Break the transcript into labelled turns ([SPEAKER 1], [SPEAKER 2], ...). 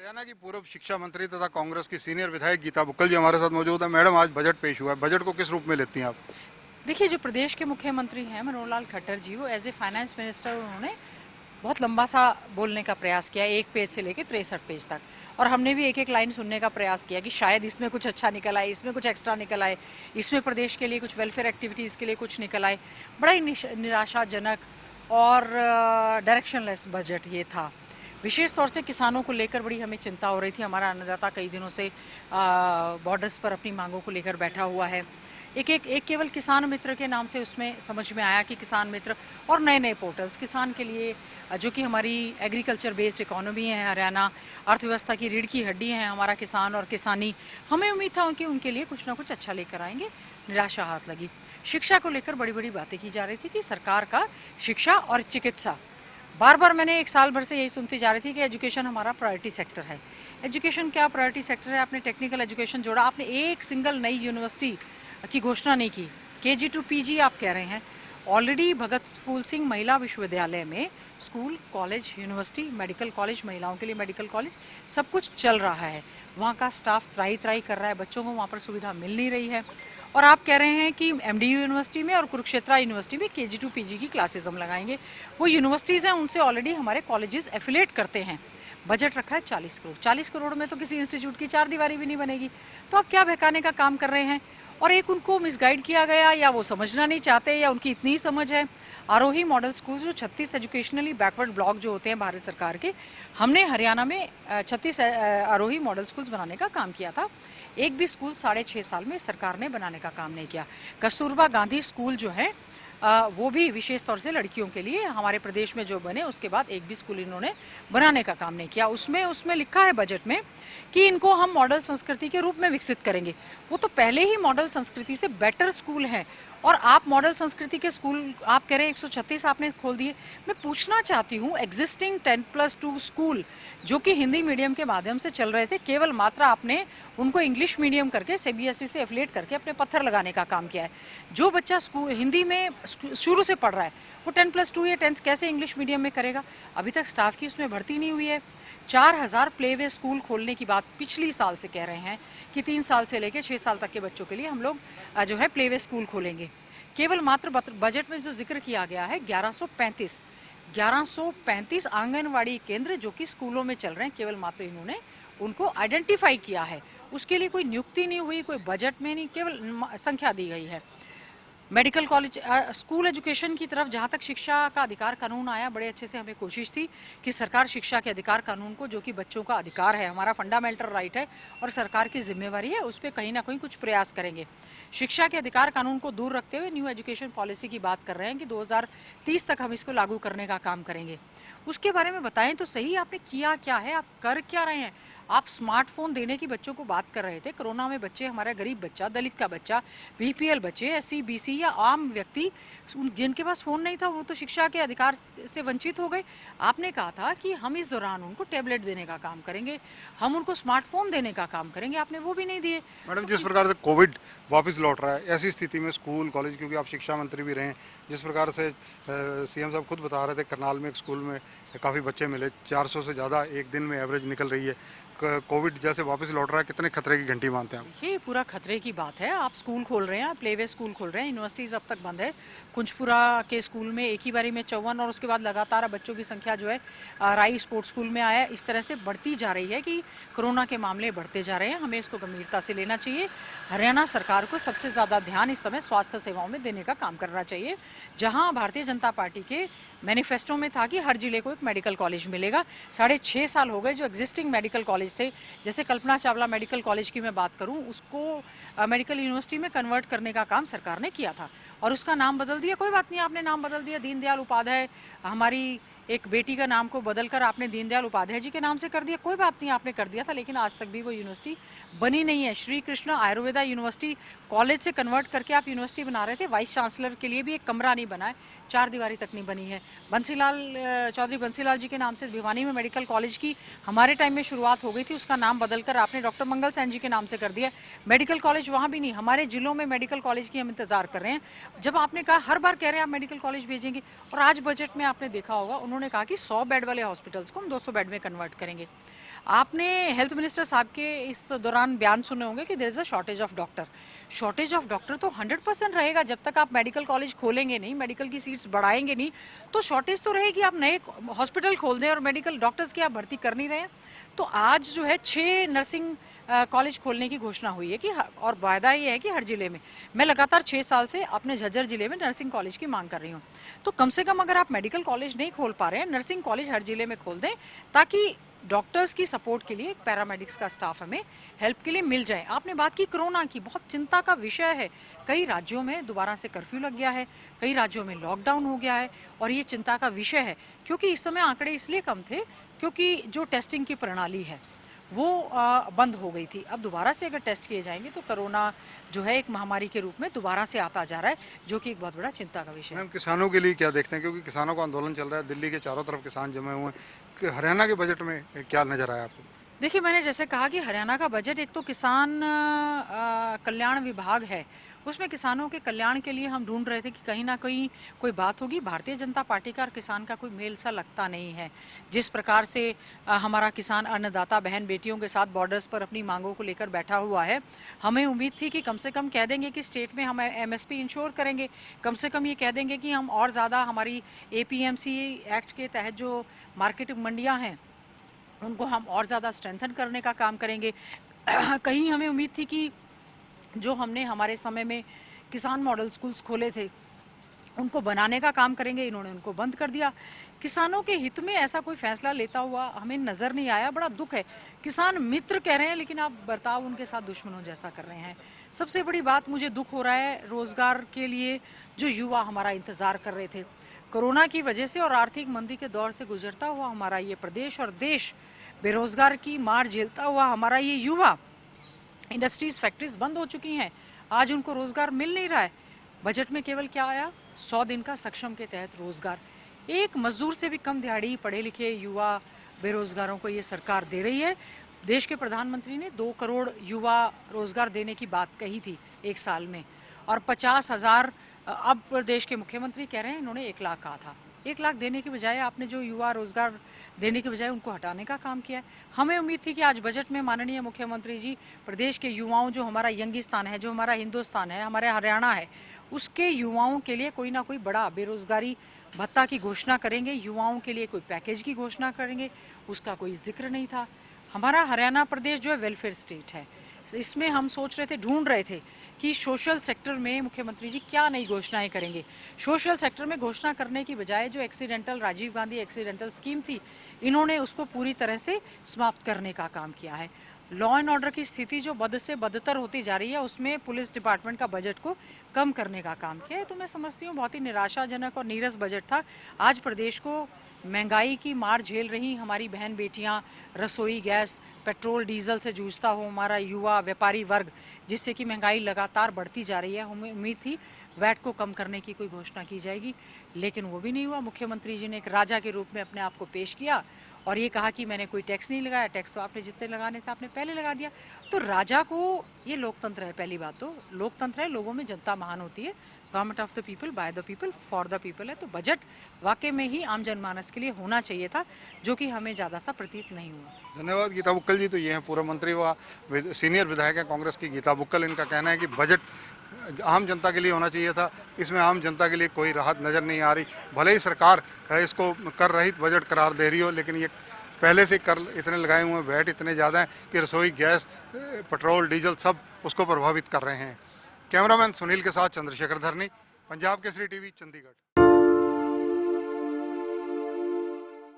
[SPEAKER 1] हरियाणा की पूर्व शिक्षा मंत्री तथा कांग्रेस की सीनियर विधायक गीता बुक्कल जी हमारे साथ मौजूद है। मैडम, आज बजट पेश हुआ है, बजट को किस रूप में लेती हैं आप?
[SPEAKER 2] देखिए, जो प्रदेश के मुख्यमंत्री हैं मनोहर लाल खट्टर जी, वो एज ए फाइनेंस मिनिस्टर उन्होंने बहुत लंबा सा बोलने का प्रयास किया, 1 पेज से लेकर 63 पेज तक। और हमने भी एक एक लाइन सुनने का प्रयास किया कि शायद इसमें कुछ अच्छा निकल आए, इसमें कुछ एक्स्ट्रा निकल आए, इसमें प्रदेश के लिए कुछ वेलफेयर एक्टिविटीज़ के लिए कुछ निकल आए। बड़ा ही निराशाजनक और डायरेक्शनलेस बजट ये था। विशेष तौर से किसानों को लेकर बड़ी हमें चिंता हो रही थी। हमारा अन्नदाता कई दिनों से बॉर्डर्स पर अपनी मांगों को लेकर बैठा हुआ है। एक केवल किसान मित्र के नाम से उसमें समझ में आया कि किसान मित्र और नए नए पोर्टल्स किसान के लिए, जो कि हमारी एग्रीकल्चर बेस्ड इकोनॉमी है, हरियाणा अर्थव्यवस्था की रीढ़ की हड्डी है हमारा किसान और किसानी। हमें उम्मीद था कि उनके लिए कुछ ना कुछ अच्छा लेकर आएंगे। निराशा हाथ लगी। शिक्षा को लेकर बड़ी बड़ी बातें की जा रही थी कि सरकार का शिक्षा और चिकित्सा, बार बार मैंने 1 साल भर से यही सुनती जा रही थी कि एजुकेशन हमारा प्रायोरिटी सेक्टर है। एजुकेशन क्या प्रायोरिटी सेक्टर है? आपने टेक्निकल एजुकेशन जोड़ा, आपने एक सिंगल नई यूनिवर्सिटी की घोषणा नहीं की। केजी टू पीजी आप कह रहे हैं। ऑलरेडी भगत फूल सिंह महिला विश्वविद्यालय में school, college, university, medical college, महिलाओं के लिए मेडिकल कॉलेज, सब कुछ चल रहा है। वहाँ का स्टाफ त्राही त्राही कर रहा है, बच्चों को वहाँ पर सुविधा मिल नहीं रही है। और आप कह रहे हैं कि एमडीयू यूनिवर्सिटी में और कुरुक्षेत्रा यूनिवर्सिटी में केजी टू पीजी की क्लासेस हम लगाएंगे। वो यूनिवर्सिटीज़ हैं, उनसे ऑलरेडी हमारे कॉलेजेस एफिलेट करते हैं। बजट रखा है 40 करोड़। 40 करोड़ में तो किसी इंस्टीट्यूट की 4 दीवारी भी नहीं बनेगी। तो आप क्या बहकाने का काम कर रहे हैं? और एक उनको मिसगाइड किया गया, या वो समझना नहीं चाहते, या उनकी इतनी ही समझ है। आरोही मॉडल स्कूल जो 36 एजुकेशनली बैकवर्ड ब्लॉक जो होते हैं भारत सरकार के, हमने हरियाणा में 36 आरोही मॉडल स्कूल्स बनाने का काम किया था। एक भी स्कूल 6.5 साल में सरकार ने बनाने का काम नहीं किया। कस्तूरबा गांधी स्कूल जो है वो भी विशेष तौर से लड़कियों के लिए हमारे प्रदेश में जो बने, उसके बाद एक भी स्कूल इन्होंने बनाने का काम नहीं किया। उसमें लिखा है बजट में कि इनको हम मॉडल संस्कृति के रूप में विकसित करेंगे। वो तो पहले ही मॉडल संस्कृति से बेटर स्कूल हैं। और आप मॉडल संस्कृति के स्कूल आप कह रहे हैं 136 आपने खोल दिए। मैं पूछना चाहती हूँ, एग्जिस्टिंग 10+2 स्कूल जो कि हिंदी मीडियम के माध्यम से चल रहे थे, केवल मात्र आपने उनको इंग्लिश मीडियम करके सीबीएसई से एफिलिएट करके अपने पत्थर लगाने का काम किया है। जो बच्चा स्कूल हिंदी में शुरू से पढ़ रहा है, वो 10+2 या 10th कैसे इंग्लिश मीडियम में करेगा? अभी तक स्टाफ की उसमें भर्ती नहीं हुई है। 4000 प्लेवे स्कूल खोलने की बात पिछली साल से कह रहे हैं कि 3 साल से लेकर 6 साल तक के बच्चों के लिए हम लोग जो है प्लेवे स्कूल खोलेंगे। केवल मात्र बजट में जो जिक्र किया गया है 1135 आंगनवाड़ी केंद्र जो कि स्कूलों में चल रहे हैं, केवल मात्र इन्होंने उनको आइडेंटिफाई किया है। उसके लिए कोई नियुक्ति नहीं हुई, कोई बजट में नहीं, केवल संख्या दी गई है। मेडिकल कॉलेज, स्कूल एजुकेशन की तरफ जहाँ तक शिक्षा का अधिकार कानून आया, बड़े अच्छे से हमें कोशिश थी कि सरकार शिक्षा के अधिकार कानून को, जो कि बच्चों का अधिकार है, हमारा फंडामेंटल राइट है और सरकार की जिम्मेवारी है, उस पर कहीं ना कहीं कुछ प्रयास करेंगे। शिक्षा के अधिकार कानून को दूर रखते हुए न्यू एजुकेशन पॉलिसी की बात कर रहे हैं कि 2030 तक हम इसको लागू करने का काम करेंगे। उसके बारे में बताएं तो सही, आपने किया क्या है, आप कर क्या रहे हैं? आप स्मार्टफोन देने की बच्चों को बात कर रहे थे। कोरोना में बच्चे, हमारा गरीब बच्चा, दलित का बच्चा, बीपीएल बच्चे, एससी बीसी या आम व्यक्ति जिनके पास फ़ोन नहीं था, वो तो शिक्षा के अधिकार से वंचित हो गए। आपने कहा था कि हम इस दौरान उनको टैबलेट देने का काम करेंगे, हम उनको स्मार्टफोन देने का काम करेंगे। आपने वो भी नहीं दिए।
[SPEAKER 1] मैडम, जिस प्रकार से कोविड वापस लौट रहा है, ऐसी स्थिति में स्कूल कॉलेज, क्योंकि आप शिक्षा मंत्री भी रहे हैं, जिस प्रकार से सीएम साहब खुद बता रहे थे, करनाल में एक स्कूल में काफ़ी बच्चे मिले, 400 से ज़्यादा एक दिन में एवरेज निकल रही है। कोविड जैसे वापस लौट रहा है, कितने खतरे की घंटी मानते हैं आप?
[SPEAKER 2] ये पूरा खतरे की बात है। आप स्कूल खोल रहे हैं, आप प्लेवे स्कूल खोल रहे हैं, यूनिवर्सिटीज़ अब तक बंद है। कुंजपुरा के स्कूल में एक ही बारी में 54 और उसके बाद लगातार बच्चों की संख्या जो है राई स्पोर्ट्स स्कूल में आया, इस तरह से बढ़ती जा रही है कि कोरोना के मामले बढ़ते जा रहे हैं। हमें इसको गंभीरता से लेना चाहिए। हरियाणा सरकार को सबसे ज़्यादा ध्यान इस समय स्वास्थ्य सेवाओं में देने का काम करना चाहिए। जहाँ भारतीय जनता पार्टी के मैनिफेस्टो में था कि हर जिले को एक मेडिकल कॉलेज मिलेगा, 6.5 साल हो गए। जो एग्जिस्टिंग मेडिकल कॉलेज थे, जैसे कल्पना चावला मेडिकल कॉलेज की मैं बात करूं, उसको मेडिकल यूनिवर्सिटी में कन्वर्ट करने का काम सरकार ने किया था और उसका नाम बदल दिया। कोई बात नहीं, आपने नाम बदल दिया, दीनदयाल उपाध्याय, हमारी एक बेटी का नाम को बदलकर आपने दीनदयाल उपाध्याय जी के नाम से कर दिया। कोई बात नहीं, आपने कर दिया था, लेकिन आज तक भी वो यूनिवर्सिटी बनी नहीं है। श्री कृष्ण आयुर्वेदा यूनिवर्सिटी कॉलेज से कन्वर्ट करके आप यूनिवर्सिटी बना रहे थे, वाइस चांसलर के लिए भी एक कमरा नहीं बना है, 4 दीवारी तक नहीं बनी है। चौधरी बंसीलाल जी के नाम से भिवानी में मेडिकल कॉलेज की हमारे टाइम में शुरुआत हो गई थी, उसका नाम बदलकर आपने डॉक्टर मंगल सैन जी के नाम से कर दिया। मेडिकल कॉलेज वहाँ भी नहीं, हमारे जिलों में मेडिकल कॉलेज की हम इंतजार कर रहे हैं। जब आपने कहा, हर बार कह रहे हैं आप मेडिकल कॉलेज भेजेंगे, और आज बजट में आपने देखा होगा उन्होंने कहा कि 100 बेड वाले हॉस्पिटल्स को हम 200 बेड में कन्वर्ट करेंगे। आपने हेल्थ मिनिस्टर साहब के इस दौरान बयान सुने होंगे कि there is a shortage of doctor. Shortage of doctor तो 100% रहेगा जब तक आप मेडिकल कॉलेज खोलेंगे नहीं, मेडिकल की सीट्स बढ़ाएंगे नहीं, तो शॉर्टेज तो रहेगी। आप नए हॉस्पिटल खोल दें और मेडिकल डॉक्टर्स की आप भर्ती कर नहीं रहे हैं। तो आज जो है 6 नर्सिंग कॉलेज खोलने की घोषणा हुई है कि और वायदा ये है कि हर जिले में। मैं लगातार 6 साल से अपने झज्जर जिले में नर्सिंग कॉलेज की मांग कर रही हूँ। तो कम से कम अगर आप मेडिकल कॉलेज नहीं खोल पा रहे हैं, नर्सिंग कॉलेज हर जिले में खोल दें, ताकि डॉक्टर्स की सपोर्ट के लिए पैरामेडिक्स का स्टाफ हमें हेल्प के लिए मिल जाए। आपने बात की कोरोना की, बहुत चिंता का विषय है। कई राज्यों में दोबारा से कर्फ्यू लग गया है, कई राज्यों में लॉकडाउन हो गया है और ये चिंता का विषय है, क्योंकि इस समय आंकड़े इसलिए कम थे क्योंकि जो टेस्टिंग की प्रणाली है वो बंद हो गई थी। अब दोबारा से अगर टेस्ट किए जाएंगे तो कोरोना जो है एक महामारी के रूप में दोबारा से आता जा रहा है, जो कि एक बहुत बड़ा चिंता का विषय है।
[SPEAKER 1] मैम, किसानों के लिए क्या देखते हैं, क्योंकि किसानों का आंदोलन चल रहा है, दिल्ली के चारों तरफ किसान जमे हुए हैं, कि हरियाणा के बजट में क्या नजर आया आपको?
[SPEAKER 2] देखिए, मैंने जैसे कहा कि हरियाणा का बजट एक तो किसान कल्याण विभाग है, उसमें किसानों के कल्याण के लिए हम ढूंढ रहे थे कि कहीं ना कहीं कोई बात होगी। भारतीय जनता पार्टी का और किसान का कोई मेल सा लगता नहीं है। जिस प्रकार से हमारा किसान अन्नदाता बहन बेटियों के साथ बॉर्डर्स पर अपनी मांगों को लेकर बैठा हुआ है, हमें उम्मीद थी कि कम से कम कह देंगे कि स्टेट में हम एमएसपी इंश्योर करेंगे, कम से कम ये कह देंगे कि हम और ज़्यादा हमारी एपीएमसी एक्ट के तहत जो मार्केट मंडियाँ हैं उनको हम और ज़्यादा स्ट्रेंथन करने का काम करेंगे। कहीं हमें उम्मीद थी कि जो हमने हमारे समय में किसान मॉडल स्कूल्स खोले थे उनको बनाने का काम करेंगे, इन्होंने उनको बंद कर दिया। किसानों के हित में ऐसा कोई फैसला लेता हुआ हमें नज़र नहीं आया, बड़ा दुख है। किसान मित्र कह रहे हैं लेकिन आप बर्ताव उनके साथ दुश्मनों जैसा कर रहे हैं। सबसे बड़ी बात मुझे दुख हो रहा है रोज़गार के लिए जो युवा हमारा इंतज़ार कर रहे थे। कोरोना की वजह से और आर्थिक मंदी के दौर से गुजरता हुआ हमारा ये प्रदेश और देश, बेरोजगार की मार झेलता हुआ हमारा ये युवा, इंडस्ट्रीज फैक्ट्रीज बंद हो चुकी हैं, आज उनको रोजगार मिल नहीं रहा है। बजट में केवल क्या आया? 100 दिन का सक्षम के तहत रोजगार। एक मजदूर से भी कम दिहाड़ी पढ़े लिखे युवा बेरोजगारों को ये सरकार दे रही है। देश के प्रधानमंत्री ने 2 करोड़ युवा रोजगार देने की बात कही थी 1 साल में, और 50,000 अब प्रदेश के मुख्यमंत्री कह रहे हैं, इन्होंने 1 लाख कहा था। 1 लाख देने की बजाय आपने जो युवा रोजगार देने के बजाय उनको हटाने का काम किया है। हमें उम्मीद थी कि आज बजट में माननीय मुख्यमंत्री जी प्रदेश के युवाओं, जो हमारा यंगिस्तान है, जो हमारा हिंदुस्तान है, हमारे हरियाणा है, उसके युवाओं के लिए कोई ना कोई बड़ा बेरोजगारी भत्ता की घोषणा करेंगे, युवाओं के लिए कोई पैकेज की घोषणा करेंगे। उसका कोई जिक्र नहीं था। हमारा हरियाणा प्रदेश जो है वेलफेयर स्टेट है, इसमें हम सोच रहे थे, ढूंढ रहे थे कि सोशल सेक्टर में मुख्यमंत्री जी क्या नई घोषणाएं करेंगे। सोशल सेक्टर में घोषणा करने की बजाय जो accidental Rajiv Gandhi accidental scheme थी, इन्होंने उसको पूरी तरह से समाप्त करने का काम किया है। लॉ एंड ऑर्डर की स्थिति जो बद से बदतर होती जा रही है, उसमें पुलिस डिपार्टमेंट का बजट को कम करने का काम किया है। तो मैं समझती हूँ बहुत ही निराशाजनक और नीरस बजट था। आज प्रदेश को महंगाई की मार झेल रही हमारी बहन बेटियां, रसोई गैस, पेट्रोल डीजल से जूझता हो हमारा युवा, व्यापारी वर्ग, जिससे कि महंगाई लगातार बढ़ती जा रही है। हमें उम्मीद थी वैट को कम करने की कोई घोषणा की जाएगी, लेकिन वो भी नहीं हुआ। मुख्यमंत्री जी ने एक राजा के रूप में अपने आप को पेश किया और ये कहा कि मैंने कोई टैक्स नहीं लगाया। टैक्स तो आपने जितने लगाने थे आपने पहले लगा दिया। तो राजा को, ये लोकतंत्र है, पहली बात तो लोकतंत्र है, लोगों में जनता महान होती है, government of the people, by the people, for the people है। तो बजट वाकई में ही आम जनमानस के लिए होना चाहिए था, जो कि हमें ज़्यादा सा प्रतीत नहीं हुआ।
[SPEAKER 1] धन्यवाद गीता बुक्कल जी। तो ये हैं पूर्व मंत्री व सीनियर विधायक है कांग्रेस की गीता बुक्कल। इनका कहना है कि बजट आम जनता के लिए होना चाहिए था, इसमें आम जनता के लिए कोई राहत नज़र नहीं आ रही। भले ही सरकार इसको कर रहित बजट करार दे रही हो, लेकिन ये पहले से कर इतने लगाए हुए हैं, वैट इतने ज़्यादा हैं कि रसोई गैस, पेट्रोल डीजल सब उसको प्रभावित कर रहे हैं। कैमरामैन सुनील के साथ चंद्रशेखर धरनी, पंजाब केसरी टीवी, चंडीगढ़।